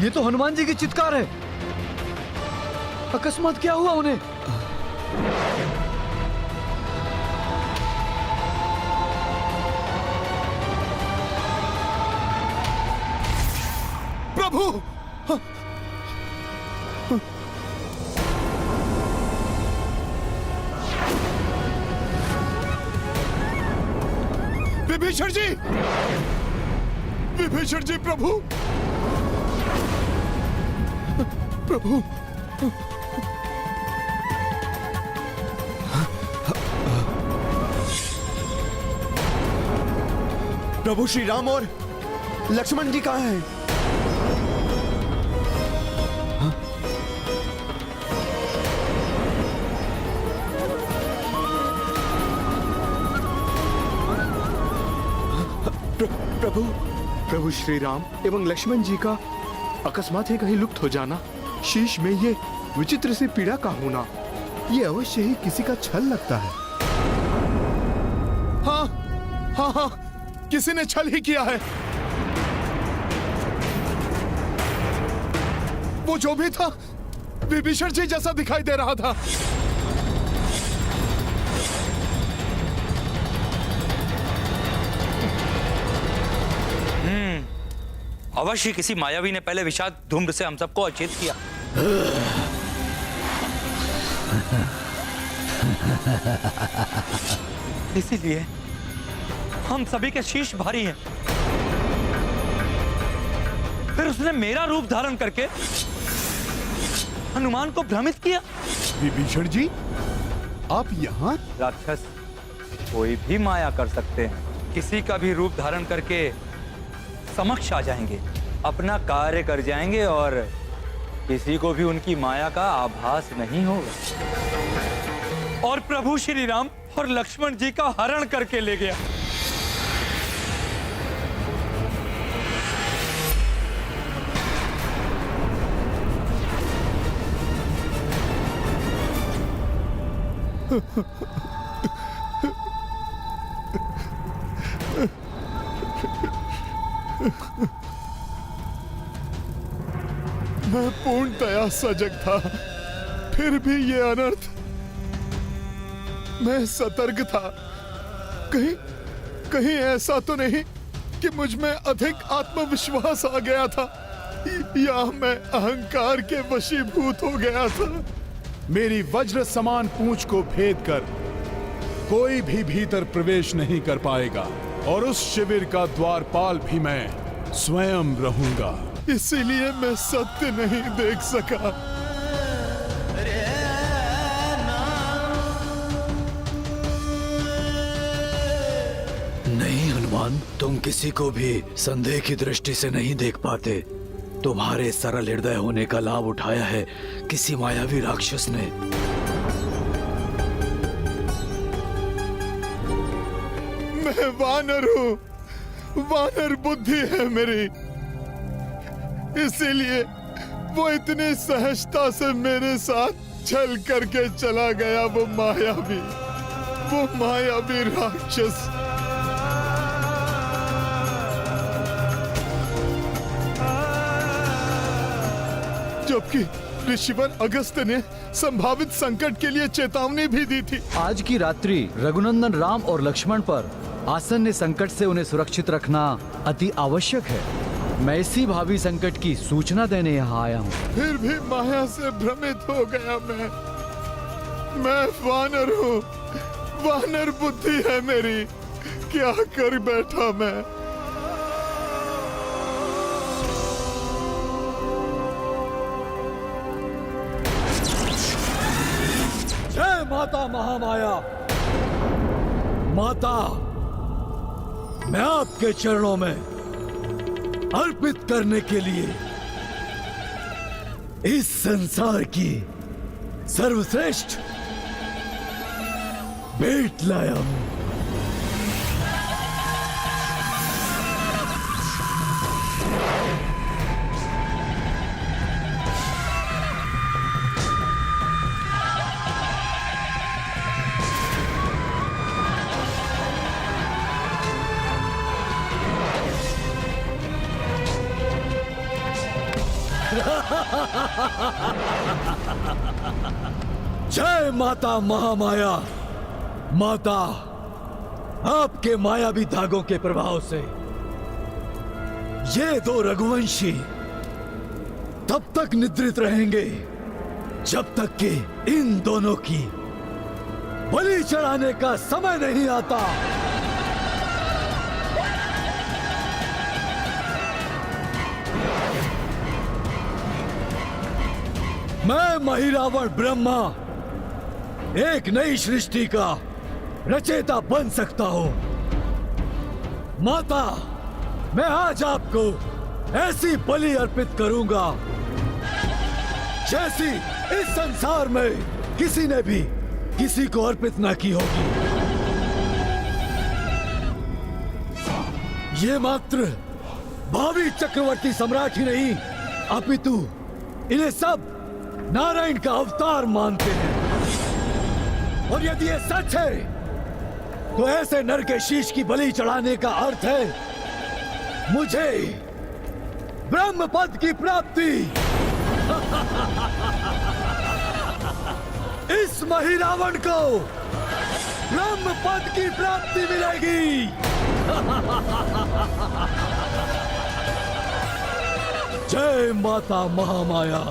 ये तो हनुमान जी की चित्कार है। अकस्मात क्या हुआ उन्हें? प्रभु! विभीषण जी! विभीषण जी, प्रभु! प्रभु! प्रभु श्री राम और लक्ष्मण जी कहाँ हैं? प्रभु श्री राम एवं लक्ष्मण जी का अकस्मात ही कहीं लुप्त हो जाना, शीश में ये विचित्र सी पीड़ा का होना, ये अवश्य ही किसी का छल लगता है। हाँ हाँ हाँ, किसी ने छल ही किया है। वो जो भी था विभीषण जी जैसा दिखाई दे रहा था। अवश्य किसी मायावी ने पहले विषाद धूम्र से हम सबको अचेत किया। इसीलिए हम सभी के शीश भारी हैं। फिर उसने मेरा रूप धारण करके हनुमान को भ्रमित किया। विभीषण जी, आप यहाँ? राक्षस कोई भी माया कर सकते हैं, किसी का भी रूप धारण करके समक्ष आ जाएंगे, अपना कार्य कर जाएंगे और किसी को भी उनकी माया का आभास नहीं होगा। और प्रभु श्री राम और लक्ष्मण जी का हरण करके ले गया। मैं पूर्णतया सजग था, फिर भी ये अनर्थ। मैं सतर्क था, कहीं ऐसा तो नहीं कि मुझ में अधिक आत्मविश्वास आ गया था, या मैं अहंकार के वशीभूत हो गया था। मेरी वज्र समान पूंछ को भेद कर कोई भी भीतर प्रवेश नहीं कर पाएगा, और उस शिविर का द्वारपाल भी मैं स्वयं रहूंगा। इसीलिए मैं सत्य नहीं देख सका। नहीं हनुमान, तुम किसी को भी संदेह की दृष्टि से नहीं देख पाते। तुम्हारे सरल हृदय होने का लाभ उठाया है किसी मायावी राक्षस ने। मैं वानर हूँ, वानर बुद्धि है मेरी, इसीलिए वो इतनी सहजता से मेरे साथ छल करके चला गया। वो मायावी राक्षस। जबकि ऋषिवर अगस्त्य ने संभावित संकट के लिए चेतावनी भी दी थी। आज की रात्रि रघुनंदन राम और लक्ष्मण पर आसन्न संकट से उन्हें सुरक्षित रखना अति आवश्यक है। मैं इसी भावी संकट की सूचना देने यहाँ आया हूँ। फिर भी माया से भ्रमित हो गया मैं वानर हूँ, वानर बुद्धि है मेरी, क्या कर बैठा मैं। जय माता महामाया। माता, मैं आपके चरणों में अर्पित करने के लिए इस संसार की सर्वश्रेष्ठ भेंट लाया हूं। जय माता महामाया। माता, आपके मायावी धागों के प्रभाव से ये दो रघुवंशी तब तक निद्रित रहेंगे जब तक कि इन दोनों की बलि चढ़ाने का समय नहीं आता। मैं महिरावण ब्रह्मा एक नई सृष्टि का रचयिता बन सकता हूं। माता, मैं आज आपको ऐसी बलि अर्पित करूंगा जैसी इस संसार में किसी ने भी किसी को अर्पित ना की होगी। ये मात्र भावी चक्रवर्ती सम्राट ही नहीं, अपितु इन्हें सब नारायण का अवतार मानते हैं। और यदि ये सच है तो ऐसे नर के शीश की बलि चढ़ाने का अर्थ है मुझे ब्रह्म पद की प्राप्ति। इस महिरावण को ब्रह्म पद की प्राप्ति मिलेगी। जय माता महामाया।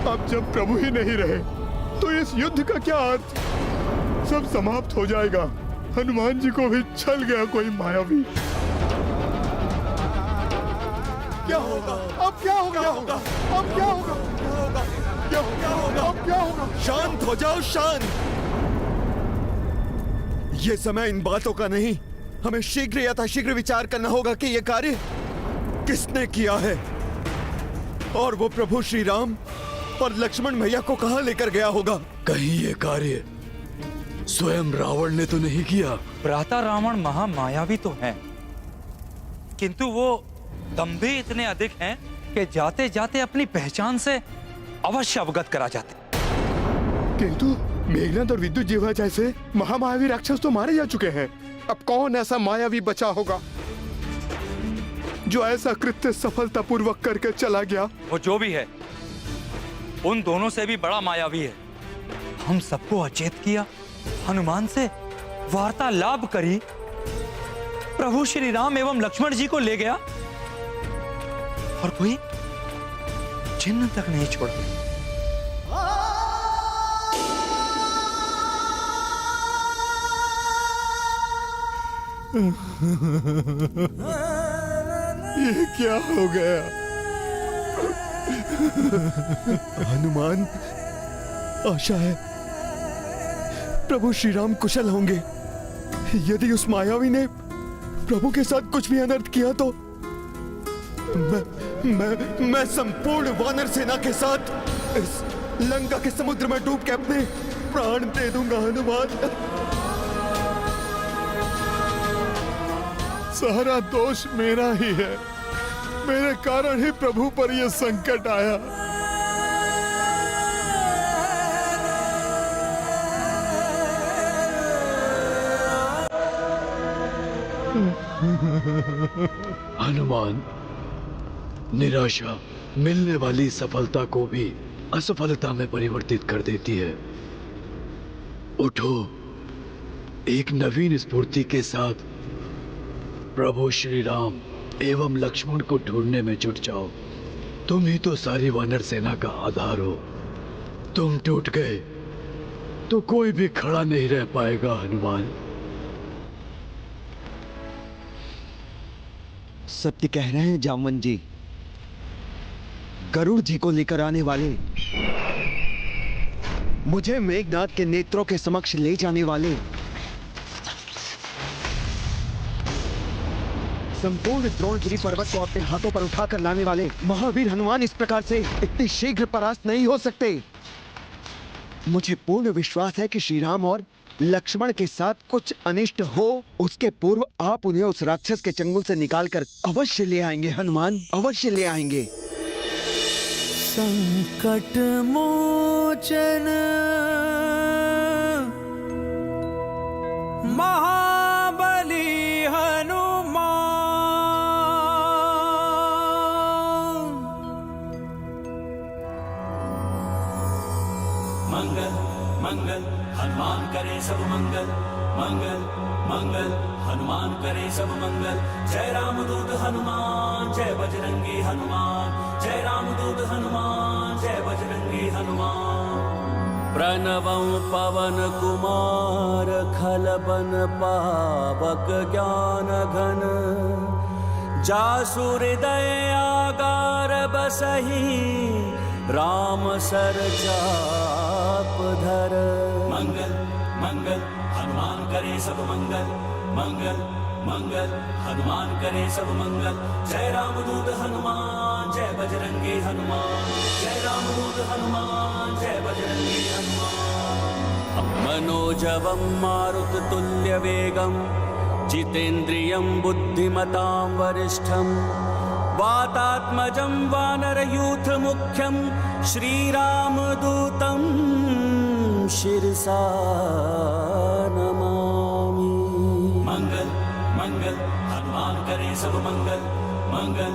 अब जब प्रभु ही नहीं रहे तो इस युद्ध का क्या अर्थ? सब समाप्त हो जाएगा। हनुमान जी को भी छल गया कोई मायावी। क्या होगा? अब क्या होगा? अब क्या होगा? क्या होगा? अब क्या होगा? शांत हो जाओ, शांत। ये समय इन बातों का नहीं। हमें शीघ्र यथाशीघ्र विचार करना होगा कि यह कार्य किसने किया है और वो प्रभु श्री राम और लक्ष्मण भैया को कहां लेकर गया होगा। कहीं ये कार्य स्वयं रावण ने तो नहीं किया? भ्राता रावण महामायावी तो हैं, किंतु वो दंभी इतने अधिक हैं कि जाते जाते अपनी पहचान से अवश्य अवगत करा जाते। किंतु मेघनाद और विद्युत जीवा जैसे महामायावी राक्षस तो मारे जा चुके हैं। अब कौन ऐसा मायावी बचा होगा जो ऐसा कृत्य सफलतापूर्वक करके चला गया? वो जो भी है उन दोनों से भी बड़ा मायावी है। हम सबको अचेत किया, हनुमान से वार्तालाप करी, प्रभु श्री राम एवं लक्ष्मण जी को ले गया और कोई चिन्ह तक नहीं छोड़ दिया। ये क्या हो गया? हनुमान, आशा है प्रभु श्री राम कुशल होंगे। यदि उस मायावी ने प्रभु के साथ कुछ भी अनर्थ किया तो मैं संपूर्ण वानर सेना के साथ इस लंका के समुद्र में डूब के अपने प्राण दे दूंगा। हनुमान, सारा दोष मेरा ही है। मेरे कारण ही प्रभु पर यह संकट आया। हनुमान, निराशा मिलने वाली सफलता को भी असफलता में परिवर्तित कर देती है। उठो, एक नवीन स्फूर्ति के साथ प्रभु श्री राम एवं लक्ष्मण को ढूंढने में जुट जाओ। तुम ही तो सारी वानर सेना का आधार हो। तुम टूट गए तो कोई भी खड़ा नहीं रह पाएगा। हनुमान, सत्य कह रहे हैं जामवन जी। गरुड़ जी को लेकर आने वाले, मुझे मेघनाद के नेत्रों के समक्ष ले जाने वाले, संपूर्ण द्रोणगिरी पर्वत को अपने हाथों पर उठाकर लाने वाले महावीर हनुमान इस प्रकार से इतनी शीघ्र परास्त नहीं हो सकते। मुझे पूर्ण विश्वास है कि श्री राम और लक्ष्मण के साथ कुछ अनिष्ट हो उसके पूर्व आप उन्हें उस राक्षस के चंगुल से निकालकर अवश्य ले आएंगे। हनुमान, अवश्य ले आएंगे। संकट मोचन महा हनुमान करे सब मंगल मंगल मंगल हनुमान करे सब मंगल। जय रामदूत हनुमान जय बजरंगी हनुमान, जय रामदूत हनुमान जय बजरंगी हनुमान। प्रणवं पवन कुमार खलबन पावक ज्ञान घन, जासु हृदय आगार बसहि राम सर चाप धर। मंगल मंगल हनुमान करे सब मंगल मंगल मंगल हनुमान करे सब मंगल। जय रामदूत हनुमान जय बजरंगी हनुमान, जय रामदूत हनुमान जय बजरंगी हनुमान। मनोजवं मारुत तुल्य वेगं, जितेन्द्रियं बुद्धिमतां वरिष्ठं, वातात्मजं वानरयूथ मुख्यं, श्रीरामदूतं शिरसा नमामि। मंगल मंगल हनुमान करे सब मंगल मंगल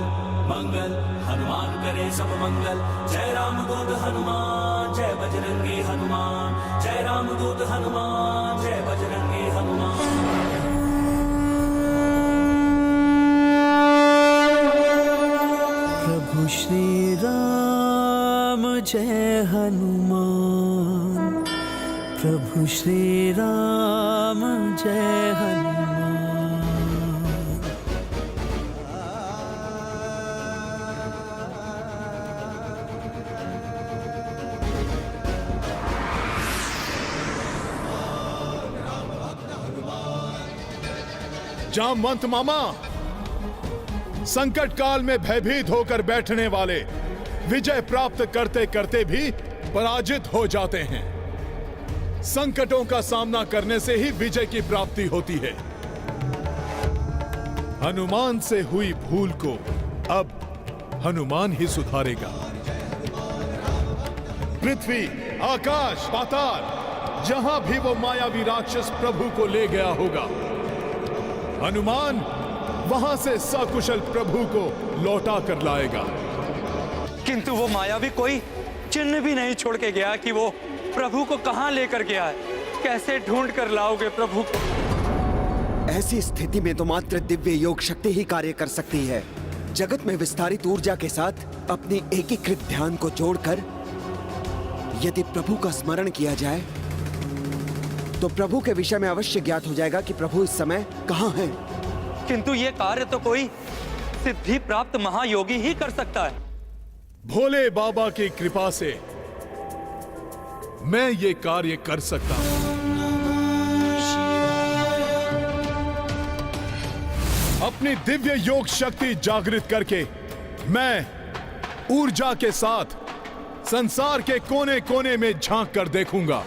मंगल हनुमान करे सब मंगल। जय रामदूत हनुमान जय बजरंगी हनुमान, जय रामदूत हनुमान जय बजरंगी हनुमान। प्रभु श्री राम जय हनुमान, प्रभु श्री राम जय हनुमान। जामवंत मामा, संकट काल में भयभीत होकर बैठने वाले विजय प्राप्त करते करते भी पराजित हो जाते हैं। संकटों का सामना करने से ही विजय की प्राप्ति होती है। हनुमान से हुई भूल को अब हनुमान ही सुधारेगा। पृथ्वी, आकाश, पाताल, जहां भी वो मायावी राक्षस प्रभु को ले गया होगा, हनुमान वहां से सकुशल प्रभु को लौटा कर लाएगा। किंतु वो मायावी कोई चिन्ह भी नहीं छोड़ के गया कि वो प्रभु को कहां लेकर गया है। कैसे ढूंढ कर लाओगे प्रभु को? ऐसी स्थिति में तो मात्र दिव्य योग शक्ति ही कार्य कर सकती है। जगत में विस्तारित ऊर्जा के साथ अपनी एकीकृत ध्यान को जोड़कर यदि प्रभु का स्मरण किया जाए तो प्रभु के विषय में अवश्य ज्ञात हो जाएगा कि प्रभु इस समय कहां हैं। किंतु ये कार्य तो कोई सिद्धि प्राप्त महायोगी ही कर सकता है। भोले बाबा की कृपा से मैं ये कार्य कर सकता हूं। अपनी दिव्य योग शक्ति जागृत करके मैं ऊर्जा के साथ संसार के कोने कोने में झांक कर देखूंगा।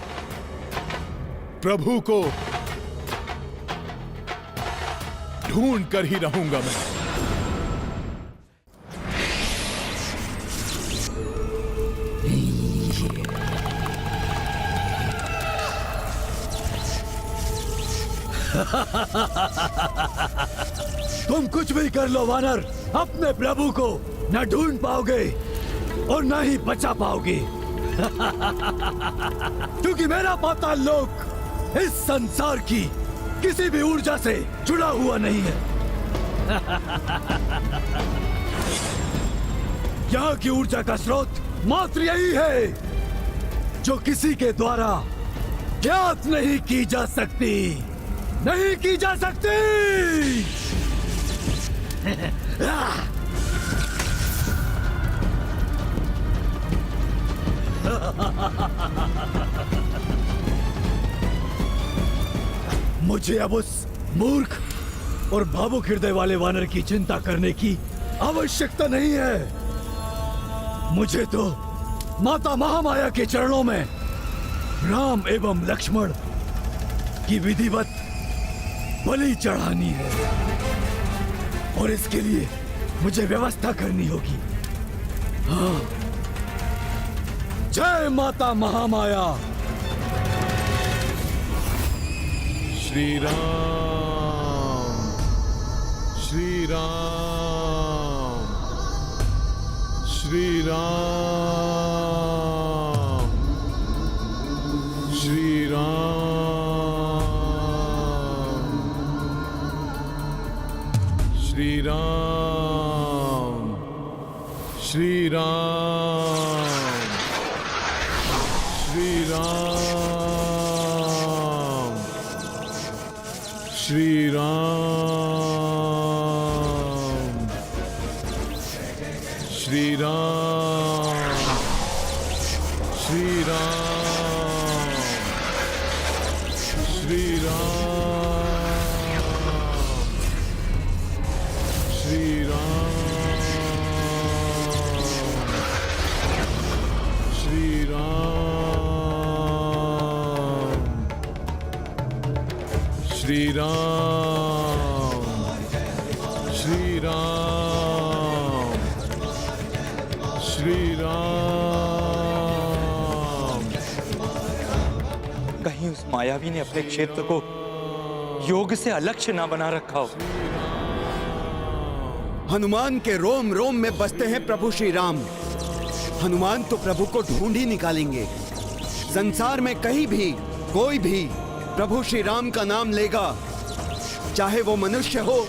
प्रभु को ढूंढ कर ही रहूंगा मैं। तुम कुछ भी कर लो वानर, अपने प्रभु को न ढूंढ पाओगे और न ही बचा पाओगे। क्योंकि मेरा पाताल लोक इस संसार की किसी भी ऊर्जा से जुड़ा हुआ नहीं है। यहाँ की ऊर्जा का स्रोत मात्र यही है जो किसी के द्वारा ज्ञात नहीं की जा सकती, नहीं की जा सकती। मुझे अब उस मूर्ख और भावुक हृदय वाले वानर की चिंता करने की आवश्यकता नहीं है। मुझे तो माता महामाया के चरणों में राम एवं लक्ष्मण की विधिवत बलि चढ़ानी है और इसके लिए मुझे व्यवस्था करनी होगी। हाँ, जय माता महामाया। श्री राम, श्री राम, श्री राम, श्री राम। श्री राम, श्री राम, श्री राम, श्री राम, श्री राम, श्री राम, श्री राम, श्री राम, श्री राम, श्री राम, श्री राम, श्री राम। कहीं उस मायावी ने अपने क्षेत्र को योग से अलक्ष्य ना बना रखा हो। हनुमान के रोम रोम में बसते हैं प्रभु श्री राम। हनुमान तो प्रभु को ढूंढ ही निकालेंगे। संसार में कहीं भी कोई भी प्रभु श्री राम का नाम लेगा, चाहे वो मनुष्य हो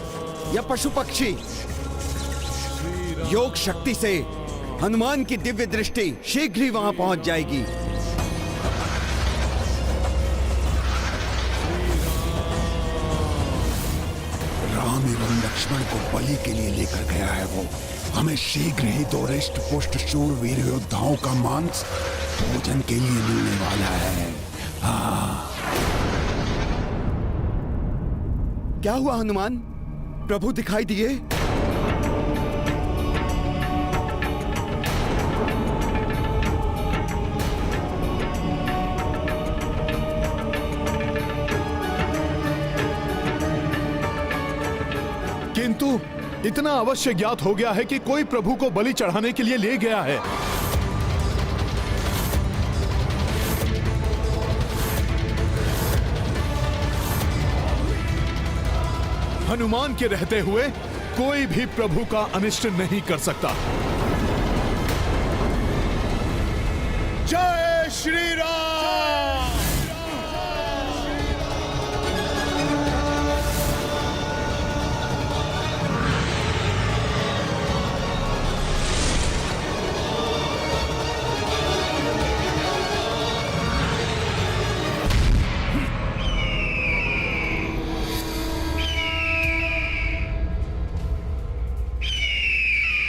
या पशु पक्षी, योग शक्ति से हनुमान की दिव्य दृष्टि शीघ्र ही वहां पहुंच जाएगी। राम एवं लक्ष्मण को बलि के लिए लेकर गया है वो। हमें शीघ्र ही 2 हृष्ट पुष्ट शूरवीर योद्धाओं का मांस भोजन के लिए मिलने वाला है। हाँ। क्या हुआ हनुमान? प्रभु दिखाई दिए? किंतु इतना अवश्य ज्ञात हो गया है कि कोई प्रभु को बलि चढ़ाने के लिए ले गया है। हनुमान के रहते हुए कोई भी प्रभु का अनिष्ट नहीं कर सकता। जय श्री राम।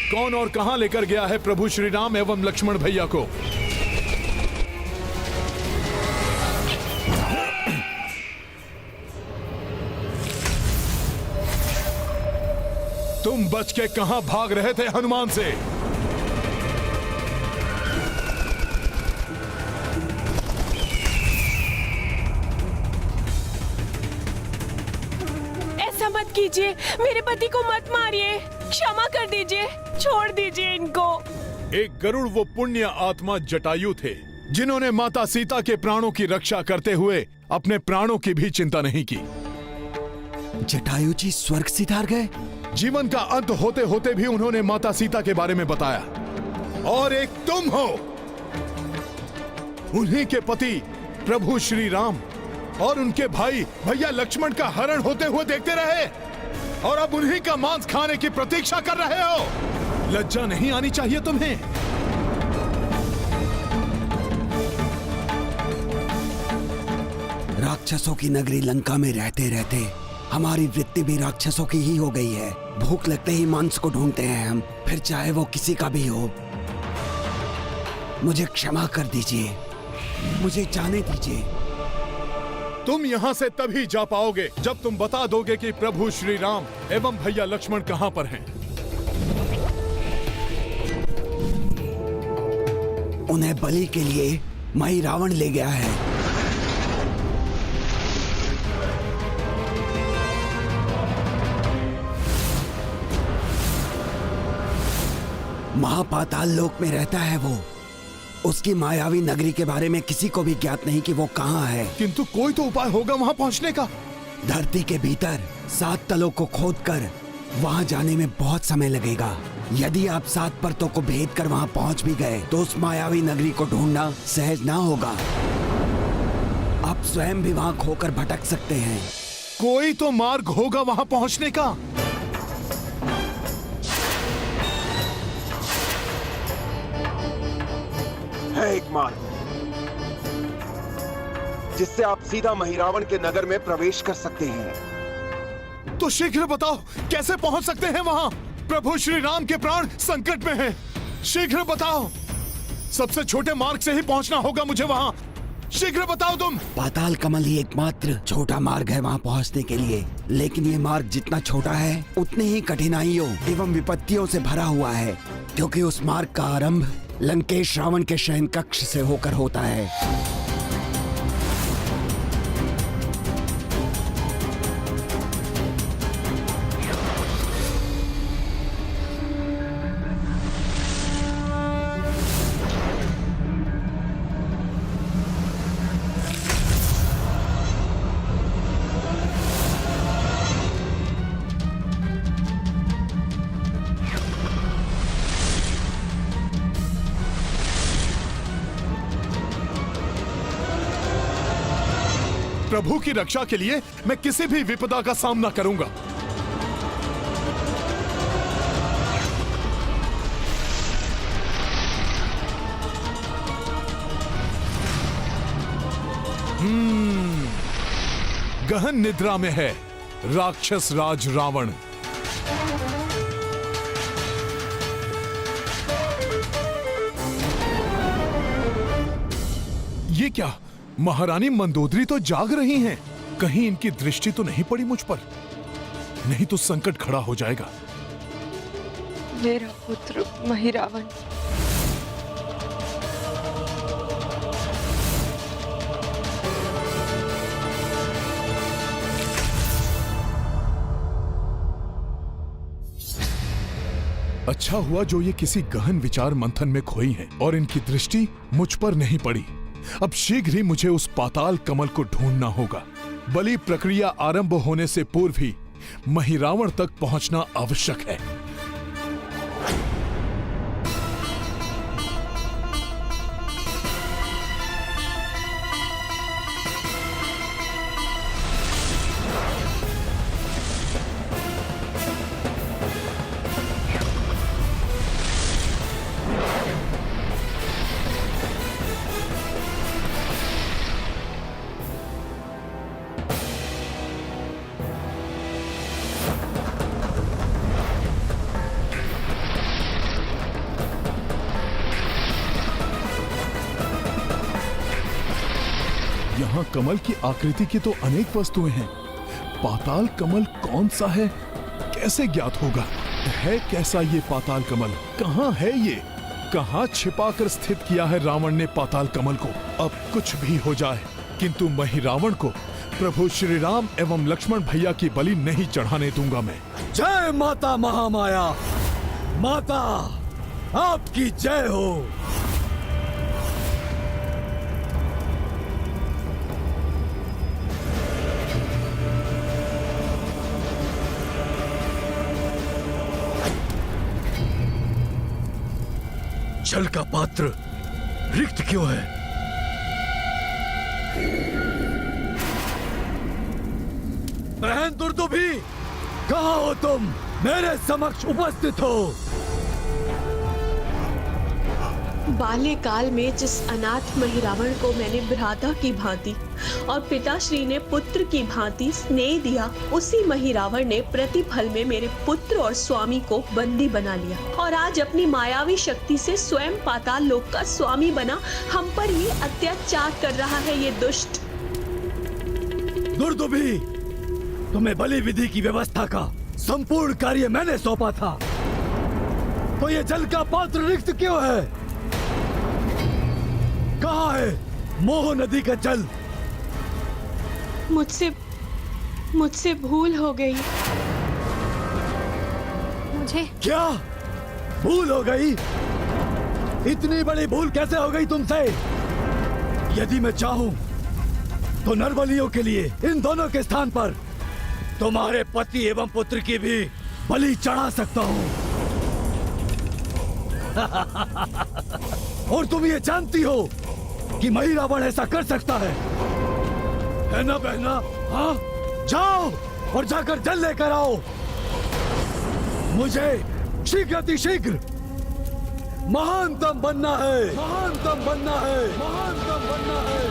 कौन और कहां लेकर गया है प्रभु श्री राम एवं लक्ष्मण भैया को? तुम बच के कहां भाग रहे थे हनुमान से? ऐसा मत कीजिए, मेरे पति को मत मारिए, क्षमा कर दीजिए, छोड़ दीजिए इनको। एक गरुड़ वो पुण्य आत्मा जटायु थे जिन्होंने माता सीता के प्राणों की रक्षा करते हुए अपने प्राणों की भी चिंता नहीं की। जटायु जी स्वर्ग सिधार गए? जीवन का अंत होते होते भी उन्होंने माता सीता के बारे में बताया। और एक तुम हो, उन्हीं के पति प्रभु श्री राम और उनके भाई भैया लक्ष्मण का हरण होते हुए देखते रहे और अब उन्हीं का मांस खाने की प्रतीक्षा कर रहे हो। लज्जा नहीं आनी चाहिए तुम्हें? राक्षसों की नगरी लंका में रहते रहते हमारी वृत्ति भी राक्षसों की ही हो गई है। भूख लगते ही मांस को ढूंढते हैं हम, फिर चाहे वो किसी का भी हो। मुझे क्षमा कर दीजिए, मुझे जाने दीजिए। तुम यहाँ से तभी जा पाओगे जब तुम बता दोगे कि प्रभु श्री राम एवं भैया लक्ष्मण कहाँ पर हैं। उन्हें बलि के लिए मई रावण ले गया है। महापाताल लोक में रहता है वो। उसकी मायावी नगरी के बारे में किसी को भी ज्ञात नहीं कि वो कहाँ है। किंतु कोई तो उपाय होगा वहाँ पहुँचने का। धरती के भीतर 7 तलों को खोदकर वहाँ जाने में बहुत समय लगेगा। यदि आप 7 परतों को भेद कर वहाँ पहुँच भी गए तो उस मायावी नगरी को ढूंढना सहज ना होगा। आप स्वयं भी वहाँ खोकर भटक सकते हैं। कोई तो मार्ग होगा वहाँ पहुँचने का। है एक मार्ग जिससे आप सीधा महिरावण के नगर में प्रवेश कर सकते हैं। तो शीघ्र बताओ कैसे पहुंच सकते हैं वहां? प्रभु श्री राम के प्राण संकट में हैं। शीघ्र बताओ। सबसे छोटे मार्ग से ही पहुंचना होगा मुझे वहां। शीघ्र बताओ तुम। पाताल कमल ही एकमात्र छोटा मार्ग है वहां पहुंचने के लिए, लेकिन ये मार्ग जितना छोटा है उतने ही कठिनाइयों एवं विपत्तियों से भरा हुआ है, क्योंकि उस मार्ग का आरंभ लंकेश रावण के शयन कक्ष से होकर होता है। प्रभु की रक्षा के लिए मैं किसी भी विपदा का सामना करूंगा। गहन निद्रा में है राक्षस राज रावण। ये क्या, महारानी मंदोदरी तो जाग रही हैं। कहीं इनकी दृष्टि तो नहीं पड़ी मुझ पर? नहीं तो संकट खड़ा हो जाएगा। मेरा पुत्र महिरावण। अच्छा हुआ जो ये किसी गहन विचार मंथन में खोई हैं और इनकी दृष्टि मुझ पर नहीं पड़ी। अब शीघ्र ही मुझे उस पाताल कमल को ढूंढना होगा। बलि प्रक्रिया आरंभ होने से पूर्व ही महिरावण तक पहुंचना आवश्यक है। यहाँ कमल की आकृति की तो अनेक वस्तुएं हैं। पाताल कमल कौन सा है, कैसे ज्ञात होगा? है कैसा ये पाताल कमल? कहाँ है ये? कहाँ छिपाकर स्थित किया है रावण ने पाताल कमल को? अब कुछ भी हो जाए, किंतु महिरावण को प्रभु श्री राम एवं लक्ष्मण भैया की बलि नहीं चढ़ाने दूंगा मैं। जय माता महामाया, माता आपकी जय हो। जल का पात्र रिक्त क्यों है? बहन दुर्दुभी, कहाँ हो तुम? मेरे समक्ष उपस्थित हो। बाल्यकाल में जिस अनाथ महिरावण को मैंने भ्राता की भांति और पिताश्री ने पुत्र की भांति स्नेह दिया, उसी महिरावण ने प्रतिफल में मेरे पुत्र और स्वामी को बंदी बना लिया और आज अपनी मायावी शक्ति से स्वयं पाताल लोक का स्वामी बना हम पर ही अत्याचार कर रहा है ये दुष्ट। दुर्दुभी, तुम्हें बलि विधि की व्यवस्था का संपूर्ण कार्य मैंने सौंपा था, तो ये जल का पात्र रिक्त क्यों है? कहाँ है मोह नदी का जल? मुझसे भूल हो गई। मुझे क्या भूल हो गई? इतनी बड़ी भूल कैसे हो गई तुमसे? यदि मैं चाहूं तो नरबलियों के लिए इन दोनों के स्थान पर तुम्हारे पति एवं पुत्र की भी बलि चढ़ा सकता हूं। और तुम ये जानती हो कि महिरावण ऐसा कर सकता है ना बहना? हाँ, जाओ और जाकर जल लेकर आओ। मुझे शीघ्र अतिशीघ्र महानतम बनना है, महानतम बनना है, महानतम बनना है।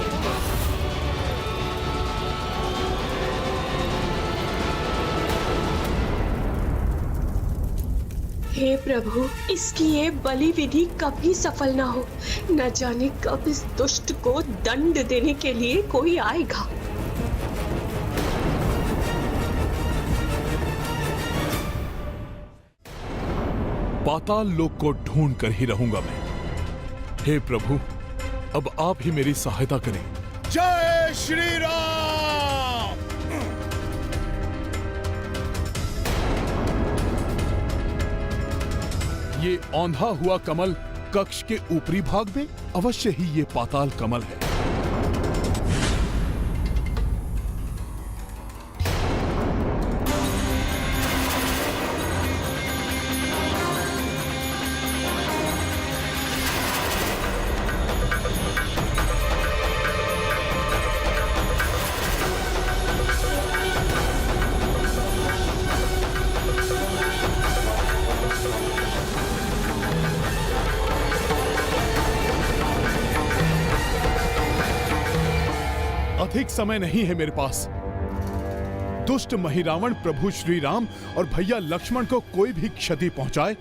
हे प्रभु, इसकी ये बलि विधि कभी सफल ना हो। न जाने कब इस दुष्ट को दंड देने के लिए कोई आएगा। पाताल लोक को ढूंढ कर ही रहूंगा मैं। हे प्रभु, अब आप ही मेरी सहायता करें। जय श्री राम। ये औंधा हुआ कमल कक्ष के ऊपरी भाग में अवश्य ही ये पाताल कमल है। अधिक समय नहीं है मेरे पास। दुष्ट महिरावण प्रभु श्री राम और भैया लक्ष्मण को कोई भी क्षति पहुंचाए,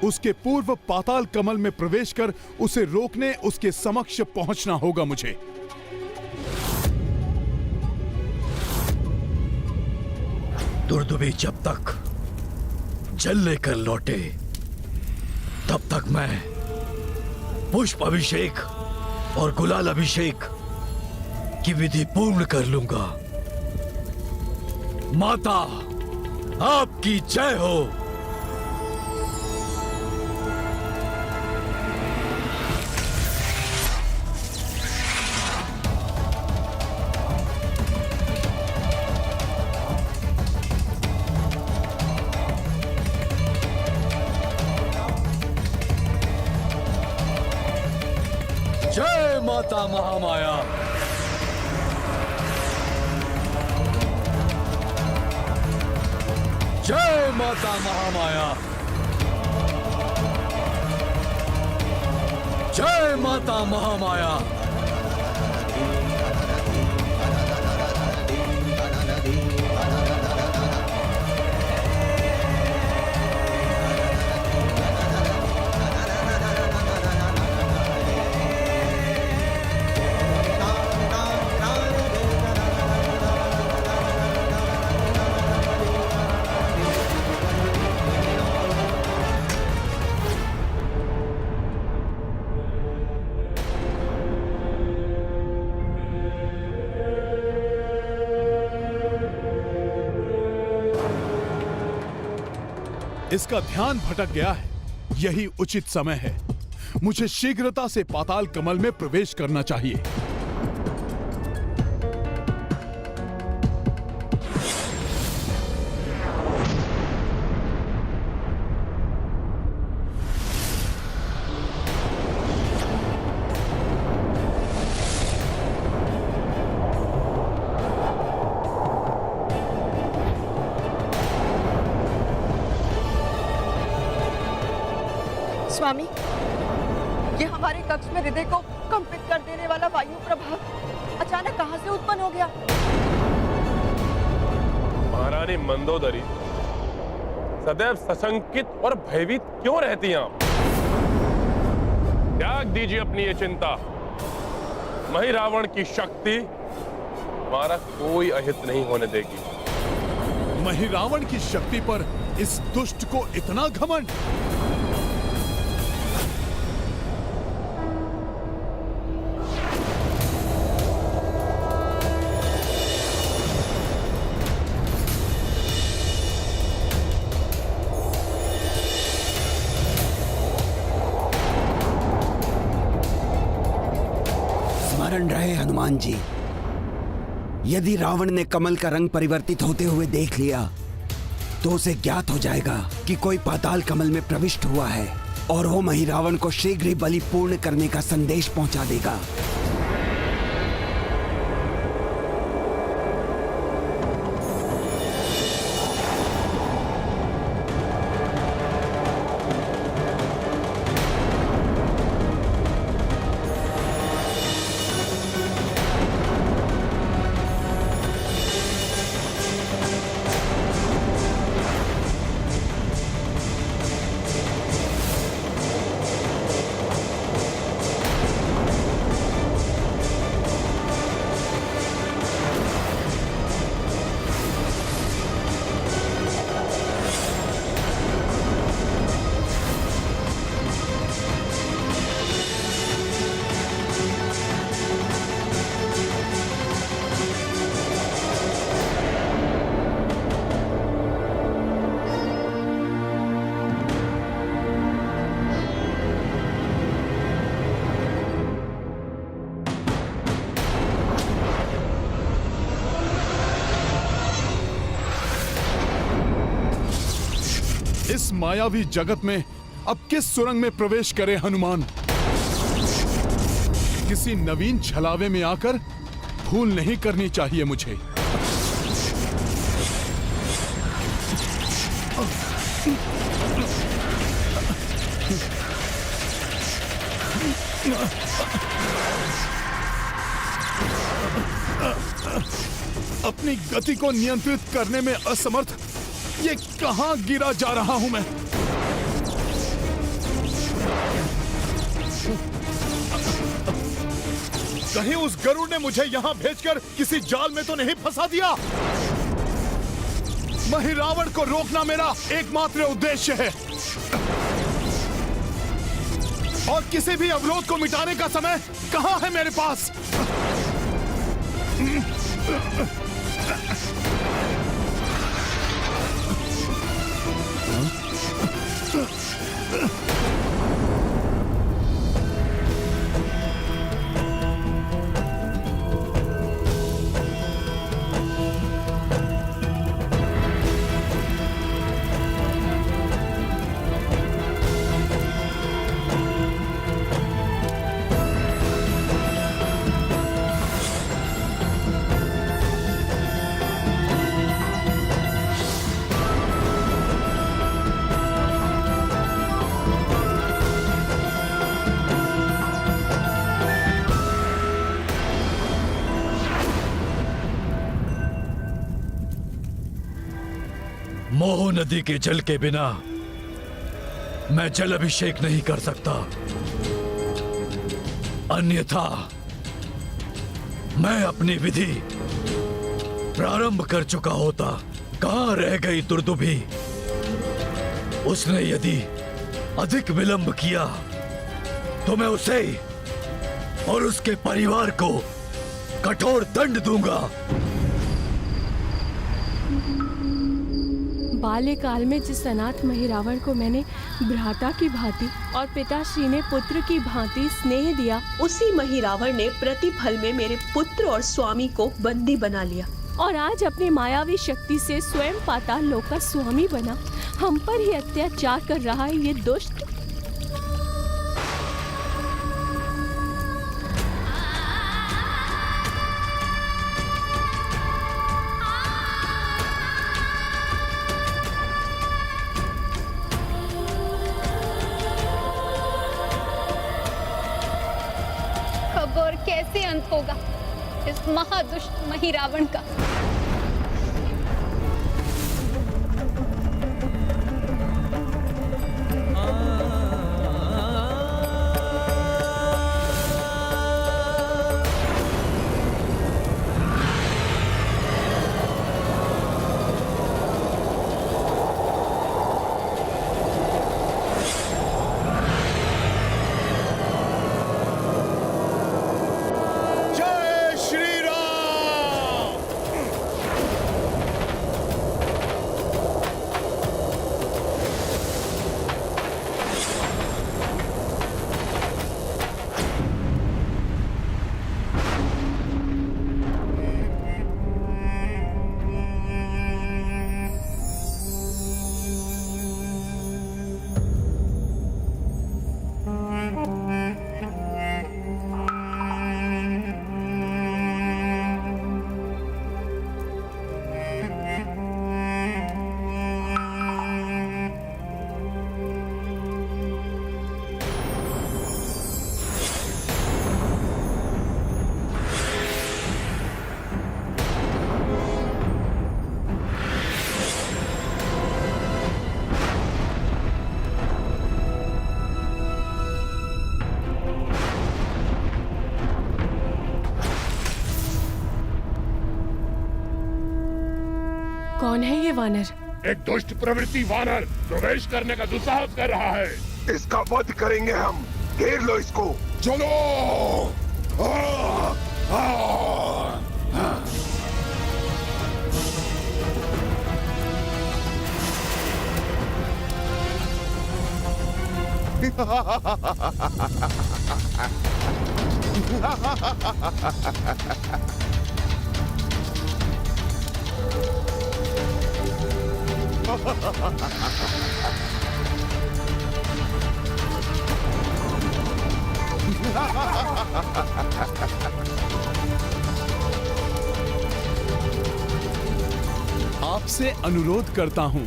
उसके पूर्व पाताल कमल में प्रवेश कर उसे रोकने उसके समक्ष पहुंचना होगा मुझे। दुर्दुबी जब तक जल लेकर लौटे तब तक मैं पुष्प अभिषेक और गुलाल अभिषेक की विधि पूर्ण कर लूंगा। माता, आपकी जय हो। जय माता महामाया। जय माता महामाया। जय माता महामाया। इसका ध्यान भटक गया है। यही उचित समय है। मुझे शीघ्रता से पाताल कमल में प्रवेश करना चाहिए। स्वामी, ये हमारे कक्ष में हृदय को कंपित कर देने वाला वायु प्रभाव अचानक कहां से उत्पन्न हो गया? महारानी मंदोदरी सदैव सशंकित और भयभीत क्यों रहती हैं आप? त्याग दीजिए अपनी ये चिंता। महिरावण की शक्ति हमारा कोई अहित नहीं होने देगी। महिरावण की शक्ति पर इस दुष्ट को इतना घमंड! स्मरण रहे हनुमान जी, यदि रावण ने कमल का रंग परिवर्तित होते हुए देख लिया तो उसे ज्ञात हो जाएगा कि कोई पाताल कमल में प्रविष्ट हुआ है और वो महिरावण को शीघ्र ही बलि पूर्ण करने का संदेश पहुंचा देगा। इस मायावी जगत में अब किस सुरंग में प्रवेश करे हनुमान? किसी नवीन छलावे में आकर भूल नहीं करनी चाहिए मुझे। अपनी गति को नियंत्रित करने में असमर्थ ये कहां गिरा जा रहा हूं मैं? कहीं उस गरुड़ ने मुझे यहां भेजकर किसी जाल में तो नहीं फंसा दिया? महिरावण को रोकना मेरा एकमात्र उद्देश्य है और किसी भी अवरोध को मिटाने का समय कहां है मेरे पास? मोह नदी के जल के बिना मैं जल अभिषेक नहीं कर सकता, अन्यथा मैं अपनी विधि प्रारंभ कर चुका होता। कहां रह गई दुर्दुभी? उसने यदि अधिक विलंब किया तो मैं उसे और उसके परिवार को कठोर दंड दूंगा। बाल्यकाल में जिस अनाथ महिरावण को मैंने भ्राता की भांति और पिताश्री ने पुत्र की भांति स्नेह दिया, उसी महिरावण ने प्रतिफल में मेरे पुत्र और स्वामी को बंदी बना लिया और आज अपनी मायावी शक्ति से स्वयं पाताल लोक का स्वामी बना हम पर ही अत्याचार कर रहा है ये दुष्ट। और कैसे अंत होगा इस महादुष्ट महिरावण का? कौन है ये वानर? एक दुष्ट प्रवृत्ति वानर प्रवेश करने का दुस्साहस कर रहा है। इसका वध करेंगे हम। घेर लो इसको। चलो। आपसे अनुरोध करता हूं,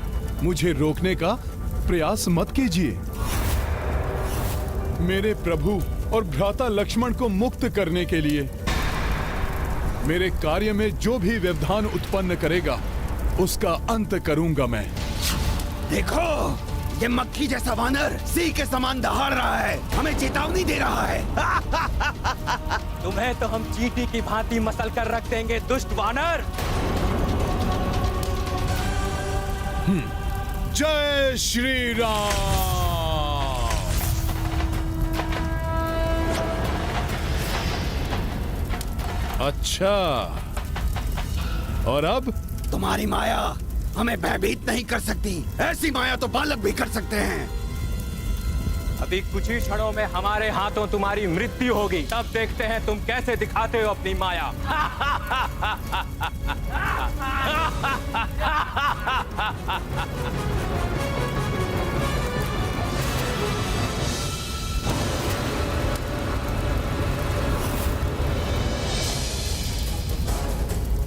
मुझे रोकने का प्रयास मत कीजिए। मेरे प्रभु और भ्राता लक्ष्मण को मुक्त करने के लिए मेरे कार्य में जो भी व्यवधान उत्पन्न करेगा उसका अंत करूंगा मैं। देखो, ये मक्खी जैसा वानर सिंह के समान दहाड़ रहा है, हमें चेतावनी दे रहा है। तुम्हें तो हम चींटी की भांति मसल कर रख देंगे, दुष्ट वानर। जय श्री राम। अच्छा, और अब तुम्हारी माया हमें भयभीत नहीं कर सकती। ऐसी माया तो बालक भी कर सकते हैं। अभी कुछ ही क्षणों में हमारे हाथों तुम्हारी मृत्यु होगी, तब देखते हैं तुम कैसे दिखाते हो अपनी माया।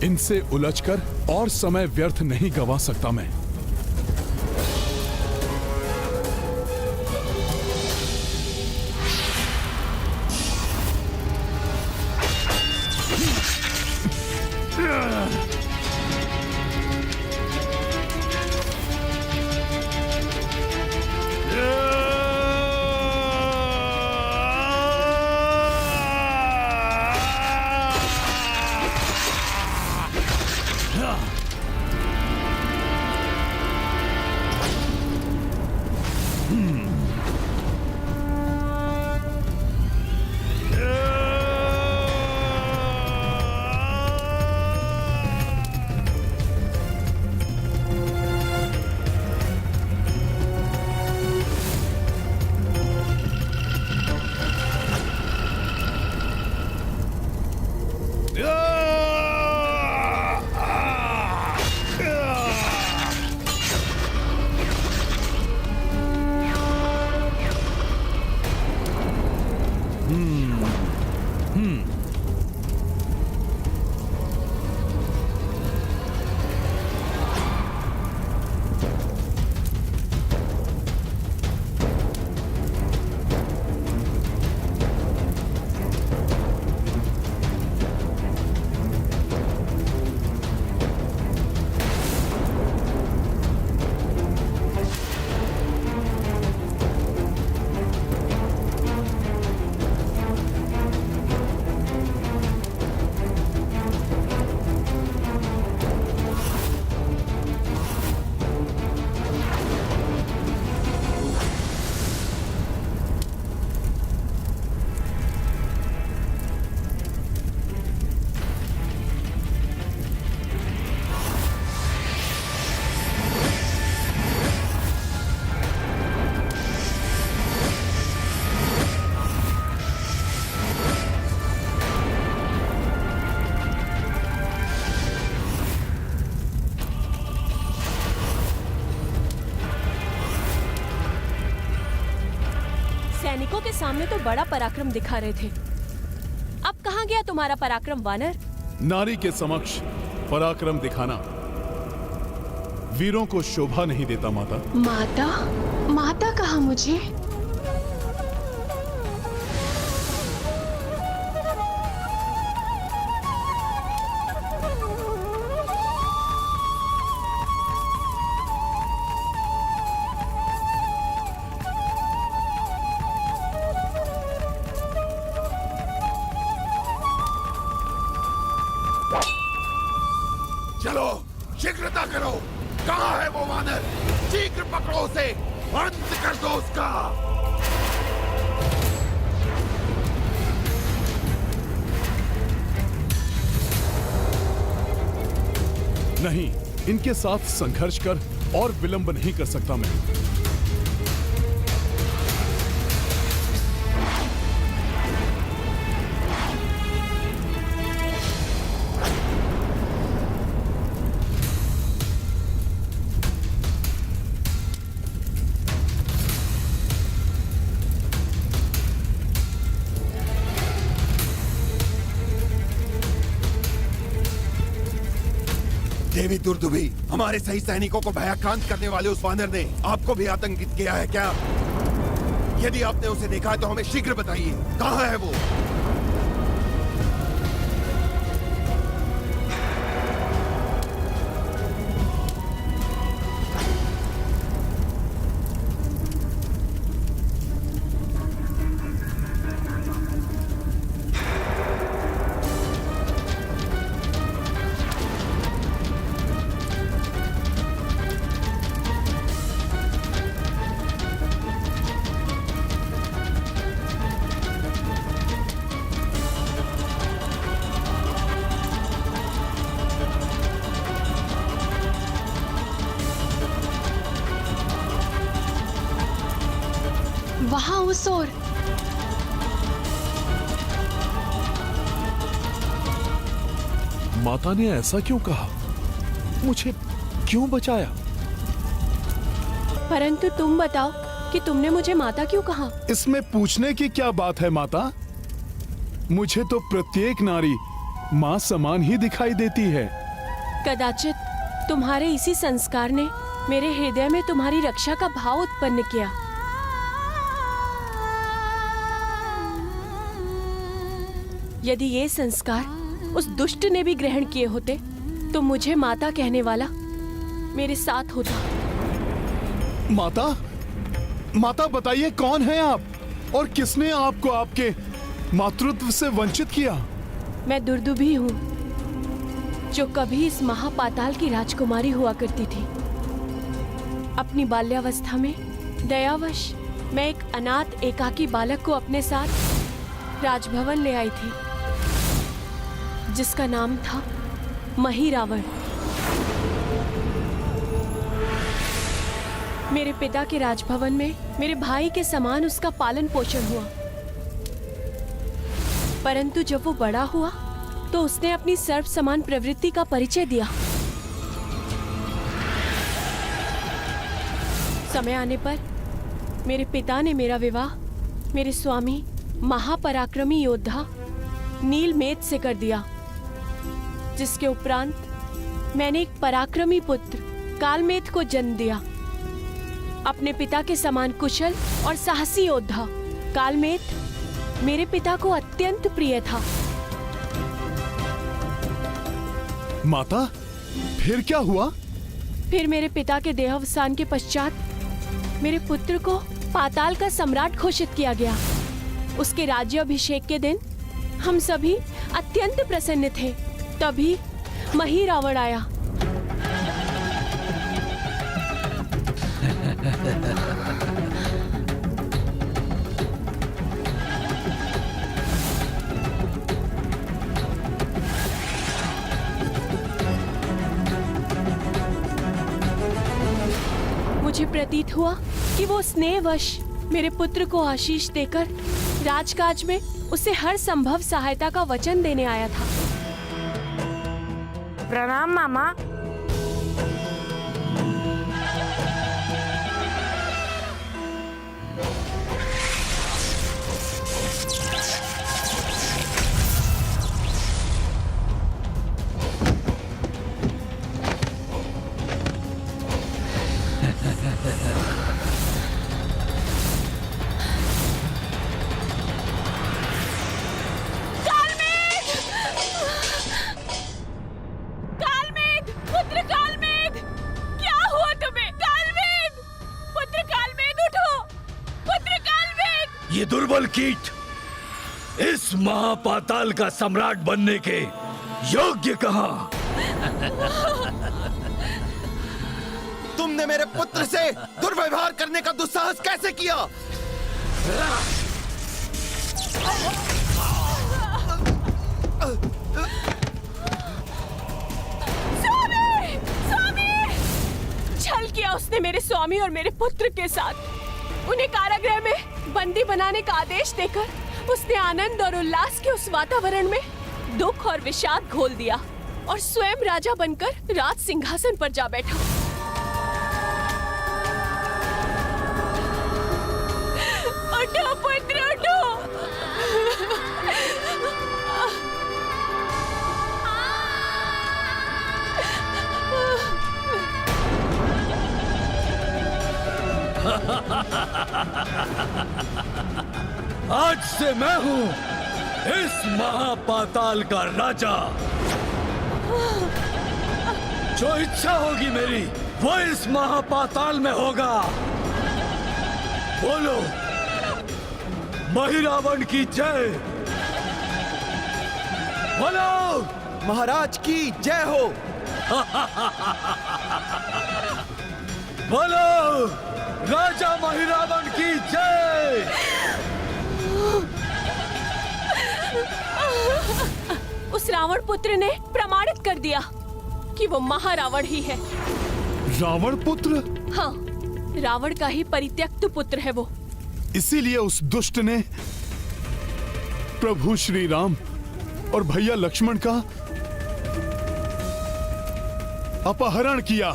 इनसे उलझकर और समय व्यर्थ नहीं गवा सकता मैं। सैनिकों के सामने तो बड़ा पराक्रम दिखा रहे थे, अब कहाँ गया तुम्हारा पराक्रम वानर? नारी के समक्ष पराक्रम दिखाना वीरों को शोभा नहीं देता माता। माता? माता कहा मुझे? चलो शीघ्रता करो, कहाँ है वो वानर? शीघ्र पकड़ो उसे, अंत कर दो उसका। नहीं, इनके साथ संघर्ष कर और विलंब नहीं कर सकता मैं। देवी दुर्दुभी, हमारे सही सैनिकों को भयाक्रांत करने वाले उस वानर ने आपको भी आतंकित किया है क्या? यदि आपने उसे देखा है तो हमें शीघ्र बताइए, कहाँ है वो? वहां उस ओर। माता ने ऐसा क्यों कहा? मुझे क्यों बचाया? परंतु तुम बताओ कि तुमने मुझे माता क्यों कहा? इसमें पूछने की क्या बात है माता? मुझे तो प्रत्येक नारी माँ समान ही दिखाई देती है। कदाचित तुम्हारे इसी संस्कार ने मेरे हृदय में तुम्हारी रक्षा का भाव उत्पन्न किया। यदि ये संस्कार उस दुष्ट ने भी ग्रहण किए होते तो मुझे माता कहने वाला मेरे साथ होता। माता, माता बताइए कौन है आप और किसने आपको आपके मातृत्व से वंचित किया? मैं दुर्दुभी हूँ, जो कभी इस महापाताल की राजकुमारी हुआ करती थी। अपनी बाल्यावस्था में दयावश मैं एक अनाथ एकाकी बालक को अपने साथ राजभवन ले आई थी, जिसका नाम था महिरावण। मेरे पिता के राजभवन में मेरे भाई के समान उसका पालन पोषण हुआ, परंतु जब वो बड़ा हुआ तो उसने अपनी सर्व समान प्रवृत्ति का परिचय दिया। समय आने पर मेरे पिता ने मेरा विवाह मेरे स्वामी महापराक्रमी योद्धा नीलमेघ से कर दिया, जिसके उपरांत मैंने एक पराक्रमी पुत्र कालमेघ को जन्म दिया। अपने पिता के समान कुशल और साहसी योद्धा कालमेघ मेरे पिता को अत्यंत प्रिय था। माता, फिर क्या हुआ? फिर मेरे पिता के देहावसान के पश्चात मेरे पुत्र को पाताल का सम्राट घोषित किया गया। उसके राज्याभिषेक के दिन हम सभी अत्यंत प्रसन्न थे। तभी महिरावण आया। मुझे प्रतीत हुआ कि वो स्नेहवश मेरे पुत्र को आशीष देकर राजकाज में उसे हर संभव सहायता का वचन देने आया था। प्रणाम मामा। ये दुर्बल कीट इस महापाताल का सम्राट बनने के योग्य कहाँ? तुमने मेरे पुत्र से दुर्व्यवहार करने का दुस्साहस कैसे किया? स्वामी! स्वामी! छल किया उसने मेरे स्वामी और मेरे पुत्र के साथ। उन्हें कारागृह में बंदी बनाने का आदेश देकर उसने आनंद और उल्लास के उस वातावरण में दुख और विषाद घोल दिया और स्वयं राजा बनकर राज सिंहासन पर जा बैठा। उठो पुत्र, उठो। आज से मैं हूं इस महापाताल का राजा। जो इच्छा होगी मेरी वो इस महापाताल में होगा। बोलो, महिरावण की जय। बोलो, महाराज की जय हो। बोलो, राजा महिरावण की जय। उस रावण पुत्र ने प्रमाणित कर दिया कि वो महारावण ही है। रावण पुत्र? हाँ, रावण का ही परित्यक्त पुत्र है वो। इसीलिए उस दुष्ट ने प्रभु श्री राम और भैया लक्ष्मण का अपहरण किया।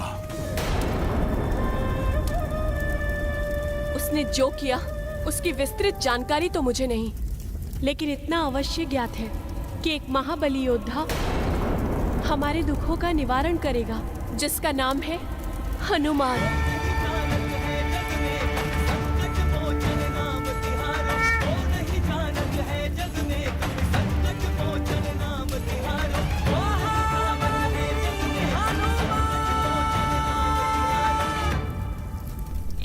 उसने जो किया उसकी विस्तृत जानकारी तो मुझे नहीं, लेकिन इतना अवश्य ज्ञात है कि एक महाबली योद्धा हमारे दुखों का निवारण करेगा, जिसका नाम है हनुमान।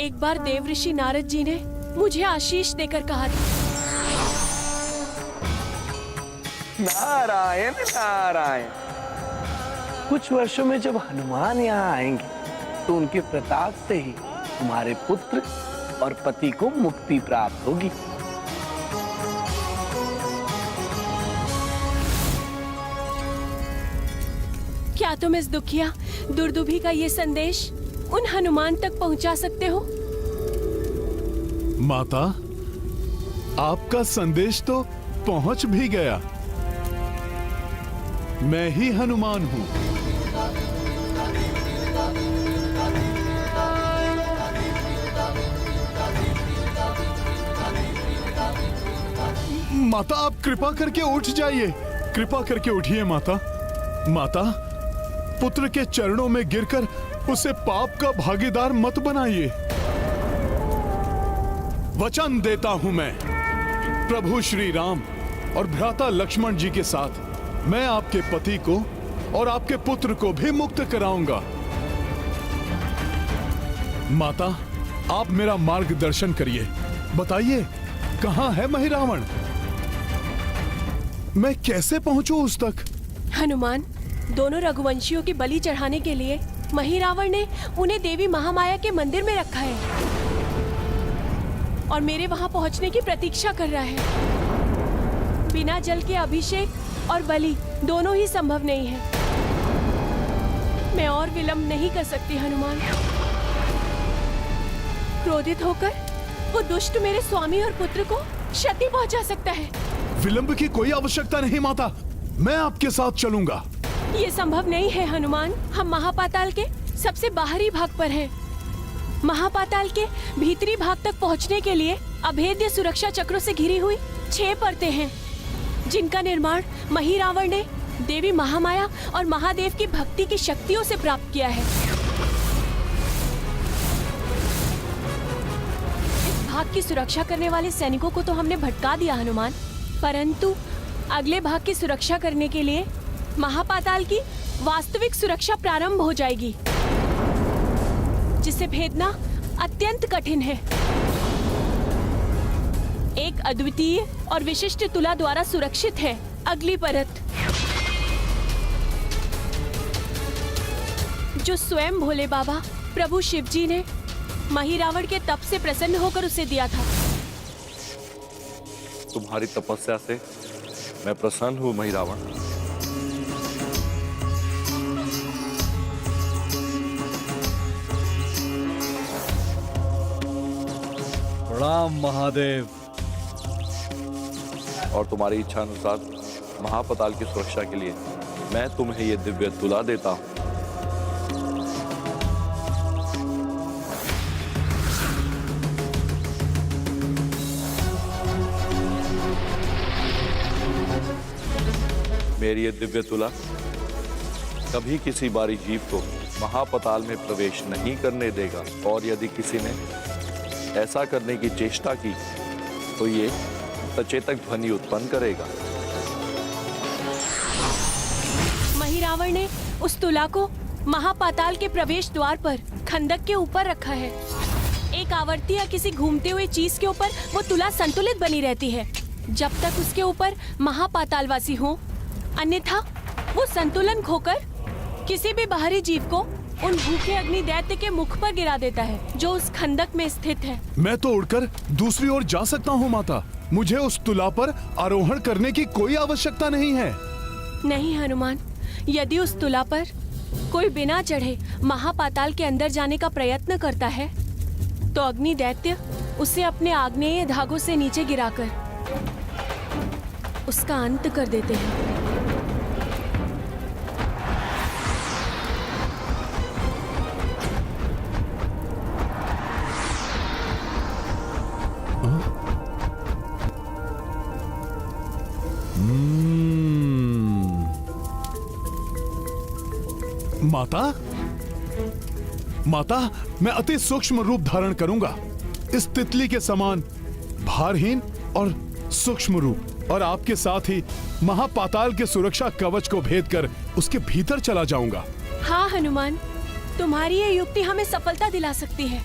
एक बार देवऋषि नारद जी ने मुझे आशीष देकर कहा था, नारायण नारायण। कुछ वर्षों में जब हनुमान यहाँ आएंगे तो उनके प्रताप से ही तुम्हारे पुत्र और पति को मुक्ति प्राप्त होगी। क्या तुम इस दुखिया दुर्दुभी का ये संदेश उन हनुमान तक पहुंचा सकते हो? माता, आपका संदेश तो पहुंच भी गया। मैं ही हनुमान हूं। माता, आप कृपा करके उठ जाइए। कृपा करके उठिए माता। माता, पुत्र के चरणों में गिरकर उसे पाप का भागीदार मत बनाइए। वचन देता हूं मैं प्रभु श्री राम और भ्राता लक्ष्मण जी के साथ मैं आपके पति को और आपके पुत्र को भी मुक्त कराऊंगा। माता, आप मेरा मार्गदर्शन करिए। बताइए, कहां है महिरावण? मैं कैसे पहुंचूं उस तक? हनुमान, दोनों रघुवंशियों की बलि चढ़ाने के लिए महिरावण ने उन्हें देवी महामाया के मंदिर में रखा है और मेरे वहां पहुंचने की प्रतीक्षा कर रहा है। बिना जल के अभिषेक और बलि दोनों ही संभव नहीं है। मैं और विलंब नहीं कर सकती हनुमान। क्रोधित होकर वो दुष्ट मेरे स्वामी और पुत्र को क्षति पहुंचा सकता है। विलंब की कोई आवश्यकता नहीं माता, मैं आपके साथ चलूंगा। ये संभव नहीं है हनुमान। हम महापाताल के सबसे बाहरी भाग पर हैं। महापाताल के भीतरी भाग तक पहुंचने के लिए अभेद्य सुरक्षा चक्रों से घिरी हुई 6 परतें हैं, जिनका निर्माण महिरावण ने देवी महामाया और महादेव की भक्ति की शक्तियों से प्राप्त किया है। इस भाग की सुरक्षा करने वाले सैनिकों को तो हमने भटका दिया हनुमान, परंतु अगले भाग की सुरक्षा करने के लिए महापाताल की वास्तविक सुरक्षा प्रारंभ हो जाएगी, जिसे भेदना अत्यंत कठिन है। एक अद्वितीय और विशिष्ट तुला द्वारा सुरक्षित है अगली परत, जो स्वयं भोले बाबा प्रभु शिव जी ने महिरावण के तप से प्रसन्न होकर उसे दिया था। तुम्हारी तपस्या से मैं प्रसन्न हूं महिरावण। प्रणाम महादेव। और तुम्हारी इच्छा अनुसार महापाताल की सुरक्षा के लिए मैं तुम्हें ये दिव्य तुला देता हूं। मेरी ये दिव्य तुला कभी किसी बारी जीव को महापाताल में प्रवेश नहीं करने देगा, और यदि किसी ने ऐसा करने की चेष्टा की तो ये सचेतक ध्वनि उत्पन्न करेगा। महिरावण ने उस तुला को महापाताल के प्रवेश द्वार पर खंडक के ऊपर रखा है। एक आवर्ती या किसी घूमते हुए चीज के ऊपर वो तुला संतुलित बनी रहती है जब तक उसके ऊपर महापातालवासी हो, अन्यथा वो संतुलन खोकर किसी भी बाहरी जीव को उन भूखे अग्नि दैत्य के मुख पर गिरा देता है जो उस खंडक में स्थित है। मैं तो उड़कर दूसरी ओर जा सकता हूँ माता। मुझे उस तुला पर आरोहण करने की कोई आवश्यकता नहीं है। नहीं हनुमान, यदि उस तुला पर कोई बिना चढ़े महापाताल के अंदर जाने का प्रयत्न करता है तो अग्नि दैत्य उसे अपने आग्नेय धागों से नीचे गिराकर उसका अंत कर देते हैं। माता, मैं अति सूक्ष्म रूप धारण करूंगा, इस तितली के समान भारहीन और सूक्ष्म रूप, और आपके साथ ही महापाताल के सुरक्षा कवच को भेद कर उसके भीतर चला जाऊंगा। हाँ हनुमान, तुम्हारी ये युक्ति हमें सफलता दिला सकती है।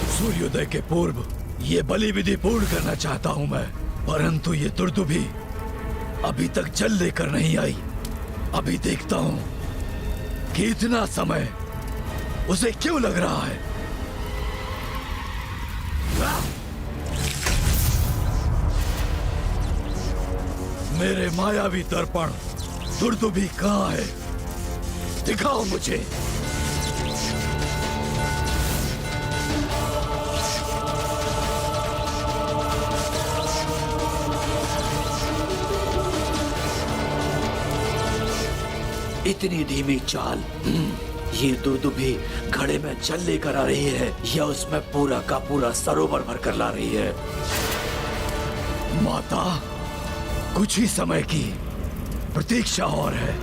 सूर्योदय के पूर्व ये बलि विधि पूर्ण करना चाहता हूं मैं, परंतु ये दुर्दुभी अभी तक जल लेकर नहीं आई। अभी देखता हूं कि इतना समय उसे क्यों लग रहा है। मेरे मायावी दर्पण दुर्दुभी कहाँ है? दिखाओ मुझे। इतनी धीमी चाल, ये दुर्दुभी घड़े में जल लेकर आ रही है या उसमें पूरा का पूरा सरोवर भरकर ला रही है? माता, कुछ ही समय की प्रतीक्षा और है।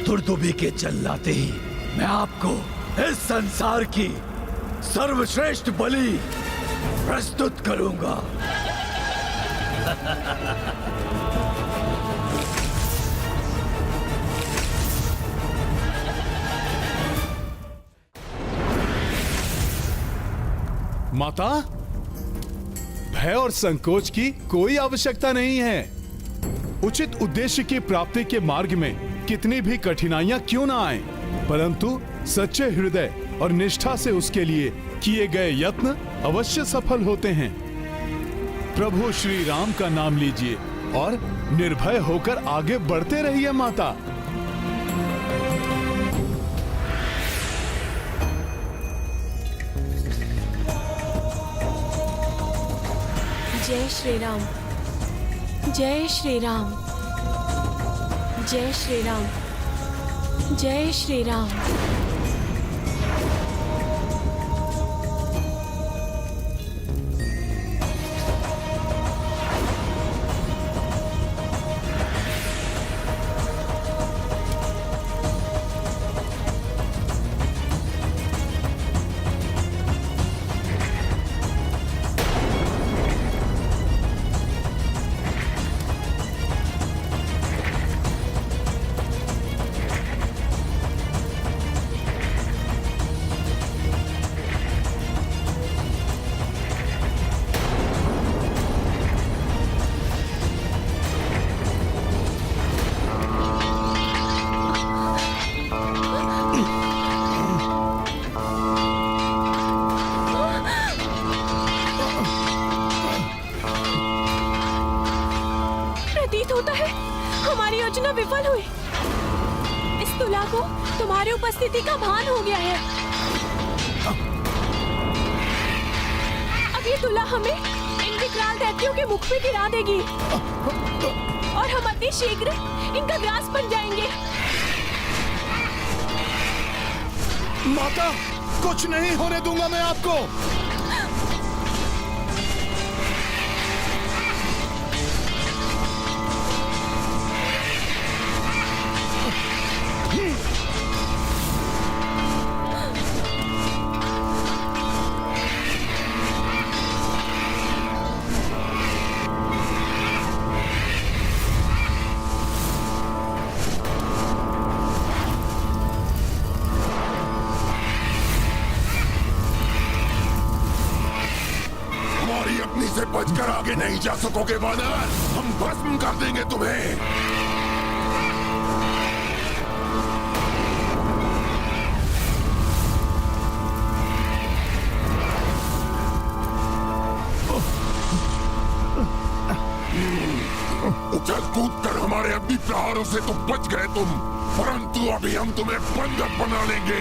दुर्दुभी के जल लाते ही मैं आपको इस संसार की सर्वश्रेष्ठ बलि प्रस्तुत करूंगा। माता, भय और संकोच की कोई आवश्यकता नहीं है। उचित उद्देश्य की प्राप्ति के मार्ग में कितनी भी कठिनाइयां क्यों ना आए, परंतु सच्चे हृदय और निष्ठा से उसके लिए किए गए यत्न अवश्य सफल होते हैं। प्रभु श्री राम का नाम लीजिए और निर्भय होकर आगे बढ़ते रहिए माता। जय श्री राम, जय श्री राम, जय श्री राम, जय श्री राम। विफल हुई। इस तुला को तुम्हारी उपस्थिति का भान हो गया है। अब ये तुला हमें इन विकराल दैत्यों के मुख पे गिरा देगी और हम अति शीघ्र इनका ग्रास बन जाएंगे। माता, कुछ नहीं होने दूंगा मैं आपको। अग्नि से बचकर आगे नहीं जा सकोगे वानर। हम भस्म कर देंगे तुम्हें। उछल कूद कर हमारे अग्नि प्रहारों से तो बच गए तुम, परंतु अभी हम तुम्हें बंधक बना लेंगे।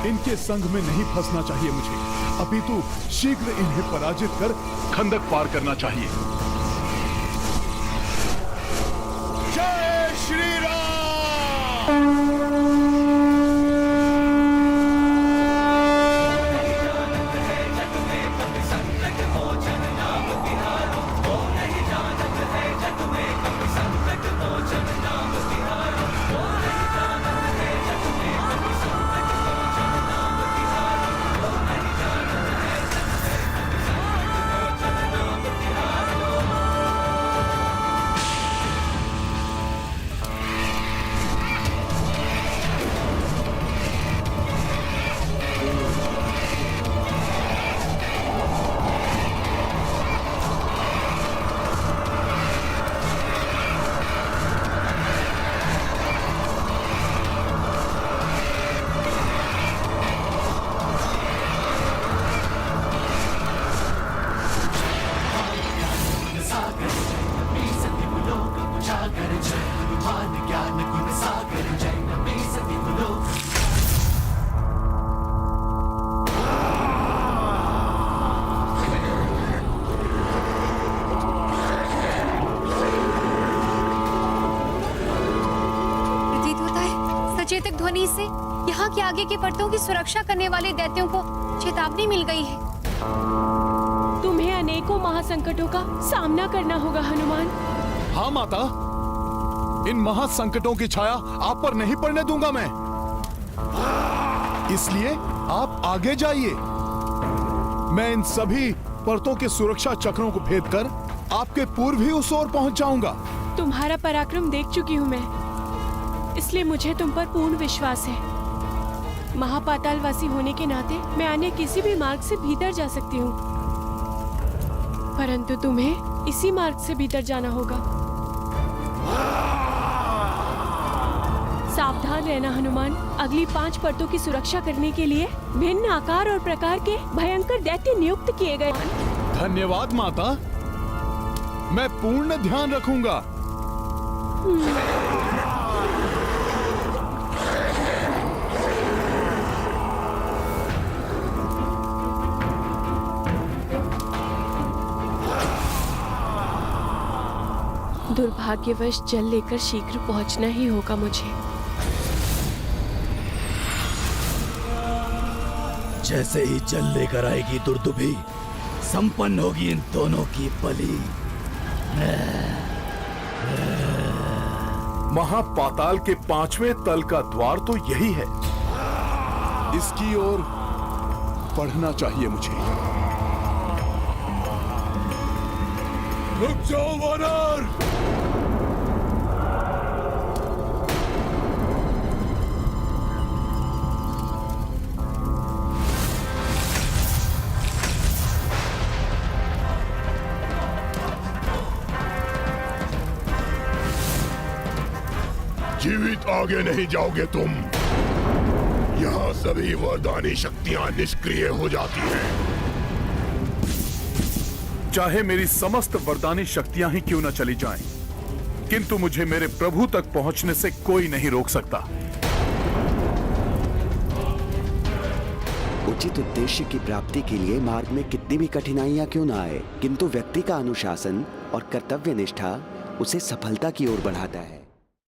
इनके संग में नहीं फंसना चाहिए मुझे, अपितु शीघ्र इन्हें पराजित कर खंदक पार करना चाहिए। जय श्री राम। सचेतक ध्वनि से यहाँ के आगे की परतों की सुरक्षा करने वाले दैत्यों को चेतावनी मिल गई है। तुम्हें अनेकों महासंकटों का सामना करना होगा हनुमान। हाँ माता, इन महासंकटों की छाया आप पर नहीं पड़ने दूंगा मैं, इसलिए आप आगे जाइए। मैं इन सभी परतों के सुरक्षा चक्रों को भेद कर आपके पूर्व ही उस ओर पहुंच जाऊंगा। तुम्हारा पराक्रम देख चुकी हूँ मैं, इसलिए मुझे तुम पर पूर्ण विश्वास है। महापाताल वासी होने के नाते मैं अन्य किसी भी मार्ग से भीतर जा सकती हूँ, परंतु तुम्हें इसी मार्ग से भीतर जाना होगा। सावधान रहना हनुमान। अगली 5 परतों की सुरक्षा करने के लिए भिन्न आकार और प्रकार के भयंकर दैत्य नियुक्त किए गए। धन्यवाद माता, मैं पूर्ण ध्यान रखूंगा। दुर्भाग्यवश जल लेकर शीघ्र पहुंचना ही होगा मुझे। जैसे ही जल लेकर आएगी दुर्दुभी, संपन्न होगी इन दोनों की बलि। महापाताल के 5वें तल का द्वार तो यही है, इसकी ओर बढ़ना चाहिए मुझे। रुक जाओ वानर! जीवित आगे नहीं जाओगे तुम। यहाँ सभी वरदानी शक्तियाँ निष्क्रिय हो जाती हैं। चाहे मेरी समस्त वरदानी शक्तियां ही क्यों न चली जाएं, किंतु मुझे मेरे प्रभु तक पहुंचने से कोई नहीं रोक सकता। उचित उद्देश्य की प्राप्ति के लिए मार्ग में कितनी भी कठिनाइयां क्यों न आए, किंतु व्यक्ति का अनुशासन और कर्तव्य निष्ठा उसे सफलता की ओर बढ़ाता है।